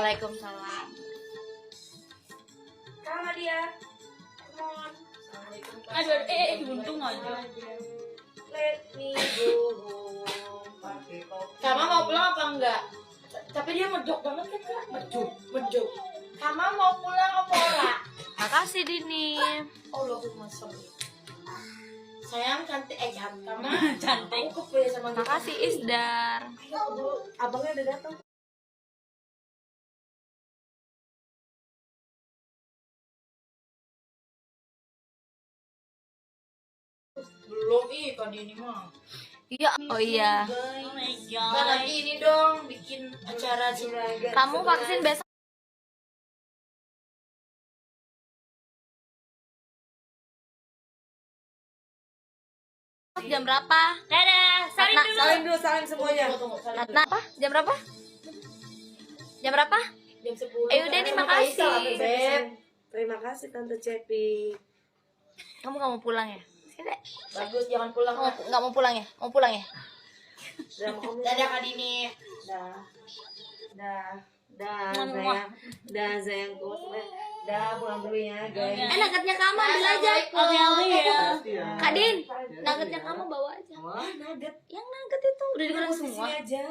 Waalaikumsalam. Sama dia. Come on. Aduh, untung aja. Let me go home. Pakai kopi. Kama mau pulang apa enggak? Tapi dia medok banget kan Kak? Medok. Kama mau pulang apa ora? Makasih Dini. Allahumma sholli. Sayang cantik Kama Cantik. Aku kepilih sama dia. Makasih Isdar. Ayo, abangnya udah datang. Belum Kak Dini mah. Iya, oh iya. Guys. Oh my Kan god. nanti ini dong bikin acara juragan. Kamu vaksin besok jam berapa? Dadah, salim Nah, dulu. Salim dulu, salim semuanya. Tunggu, salim dulu. Ratna apa? Jam berapa? Jam berapa? Jam 10. Udah nih, makasih. Beb. Terima kasih Tante Cepi. Kamu nggak mau pulang ya? Sini deh. Bagus, jangan pulang. Kamu nggak mau pulang ya? Mau pulang ya? Udah mau ngomong. Dadah Kak Dini. Dah sayang. Dah sayangku. Dah pulang dulu ya guys. Nuggetnya kamu ambil aja. Assalamualaikum. Kak Din, nuggetnya kamu bawa aja. Wah, nugget. Yang nugget itu udah digoreng semua. Sini aja.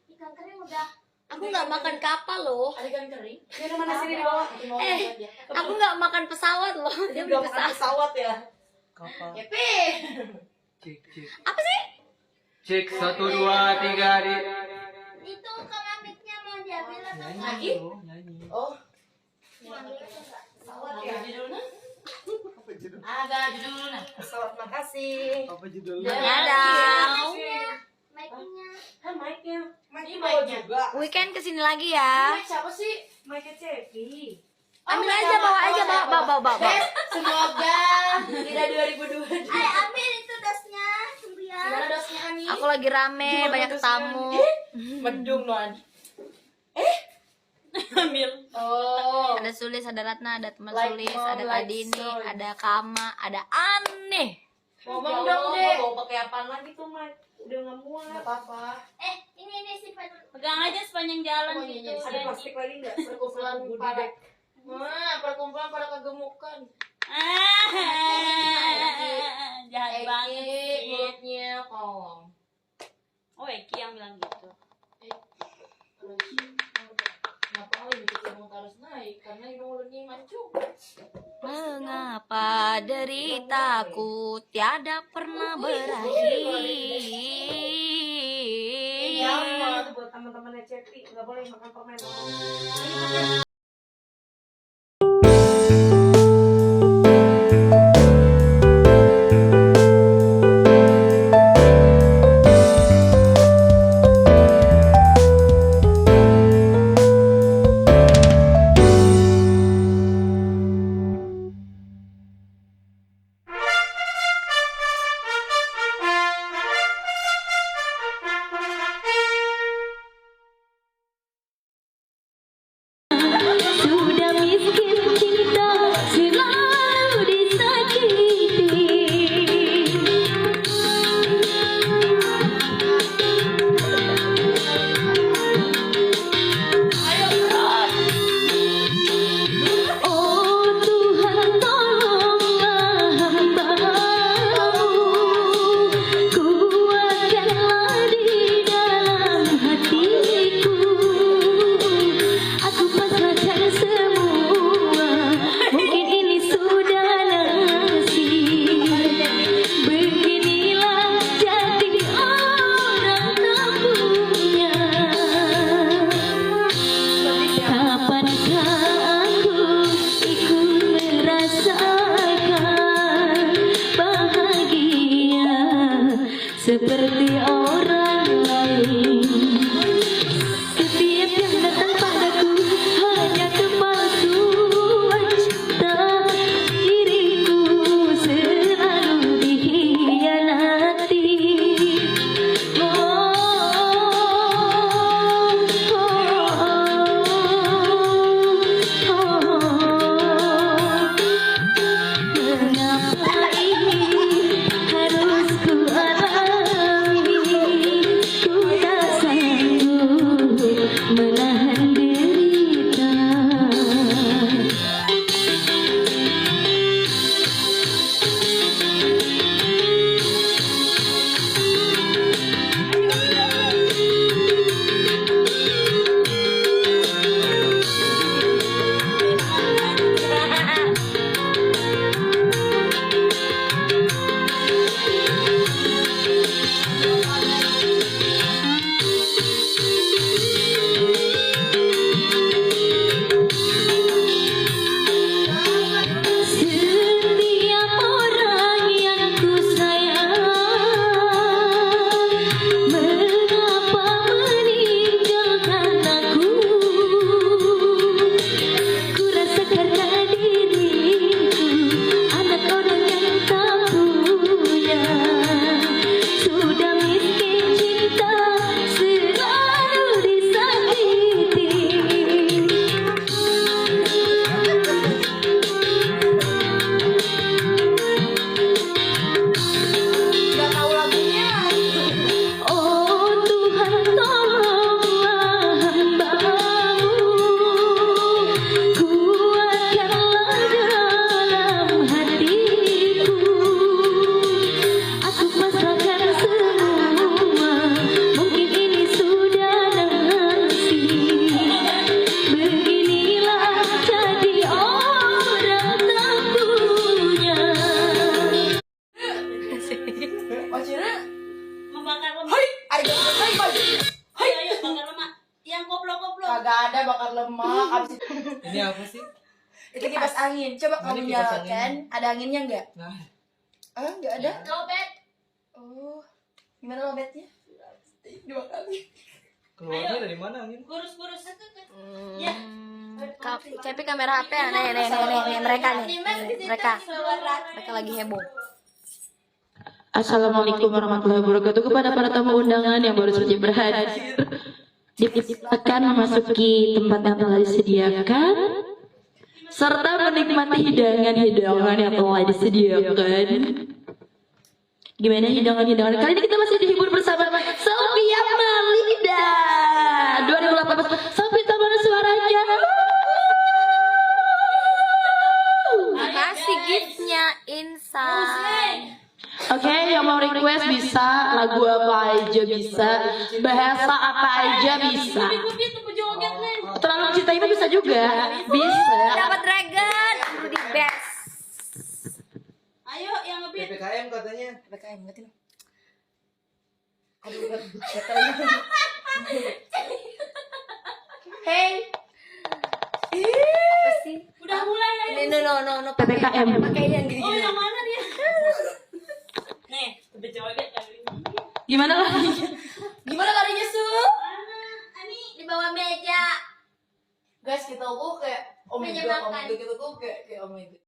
Ikan kering udah. Aku nggak makan kapal loh. Ada ikan kering. Ini ada mana sini di bawah? Aku nggak makan pesawat loh. Dia Udah beli makan pesawat. pesawat ya. Kapal. Yepi. Cek. Apa sih? Cek 1 2 3 di. Itu keramiknya mau diambil atau Lagi? Nyanyi. Oh. Pesawat Apa ya. judulnya? Apa judul? Ada judulnya. Pesawat, makasih. Apa judulnya? Dadah. Kan mic-nya. Ini Mic-nya bawa mic-nya. juga. Weekend kesini lagi ya. Ini siapa sih? Mic-nya Cepi. Ambil aja, bawa aja, bawa. Beb, semoga tidak 2022. Ambil itu dosnya, Gimana dosnya Ani? Aku lagi rame, Gimana banyak dosnya, tamu. Mendung loh Ani. Ambil. Oh. Ada Sulis, ada Ratna, ada teman Like Sulis, mom, ada like Kadini, soy. ada Kama, ada Aneh. Ngomong dong deh. Mau pakai apaan lagi tuh mic? Udah nggak muat. Enggak apa-apa. Ini sih Pegang aja sepanjang jalan Oh, iya, gitu. iya. Ada plastik lagi nggak? Perkumpulan pada perkumpulan pada kegemukan. Jahat banget sih. Mulutnya kolong. Oh, Eki yang bilang gitu. Kenapa hidung kamu harus naik? Karena hidung mulutnya mancung. Mengapa deritaku tiada pernah berakhir? Iya, itu buat teman-temannya Cepi nggak boleh makan permen. Sudah miskin cinta selalu disakiti. Oh Tuhan tolonglah hamba-Mu, kuatkanlah di dalam hatiku. Aku pasrahkan semua, mungkin ini sudah nasib. Beginilah jadi orang tak punya. Kapankah aku ikut merasakan bahagia seperti orang lain? Setiap yang datang padaku hanya kepalsuan cinta. Diriku selalu dikhianati. Mengapa ini harus ku alami? Ini apa sih? Itu kipas angin. Coba Mana kamu kipas nyalakan. Ada anginnya nggak? Nah, Ah, nggak ada. Lobet. Oh, gimana lobetnya? 2 kali. keluarnya dari mana angin? Kurus-kurus. Ya. Cepi kamera HP ya. Nih, mereka nih. Mereka lagi heboh. Assalamualaikum warahmatullahi wabarakatuh kepada para tamu undangan yang baru saja berhadir. Dipersilakan memasuki tempat yang telah disediakan serta menikmati hidangan-hidangan yang telah disediakan. Gimana hidangan-hidangan? Kali ini kita masih dihibur bersama Sophia Malida 2018. Sophia mana suaranya? Makasih giftnya Insan. Oke, yang mau request bisa, lagu apa aja bisa, bahasa apa aja bisa. Itu pejoget nih. Terlalu cintaimu bisa juga, bisa. Dapat dragon. Di best. Ayo yang ngebit. PPKM katanya. PPKM ngerti no? Hey. Apa sih? Udah mulai ya. No. PPKM. Pakai yang gini. Oh, yang mana dia? Nih, pejoget kali ini. Gimana lagi? Gimana larinya, Su? Di bawah meja. Guys, kita tuh kayak Menyenangkan. Omega kita tuh kayak Omega.